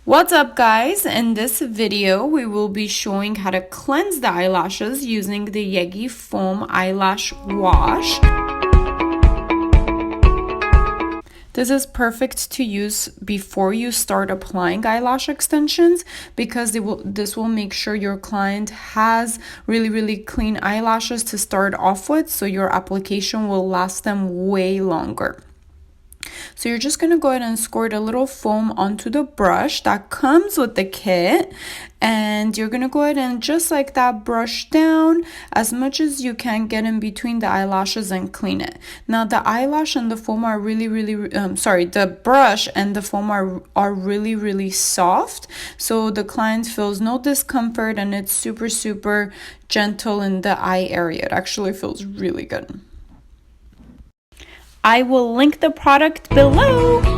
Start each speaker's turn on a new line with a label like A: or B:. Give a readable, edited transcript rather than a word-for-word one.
A: What's up, guys? In this video we will be showing how to cleanse the eyelashes using the Yegi foam eyelash wash. This is perfect to use before you start applying eyelash extensions because this will make sure your client has really clean eyelashes to start off with, so your application will last them way longer. So you're just going to go ahead and squirt a little foam onto the brush that comes with the kit, and you're going to go ahead and just like that brush down as much as you can, get in between the eyelashes and clean it. Now the eyelash and the foam are the brush and the foam are really soft, so the client feels no discomfort and it's super gentle in the eye area. It actually feels really good. I will link the product below.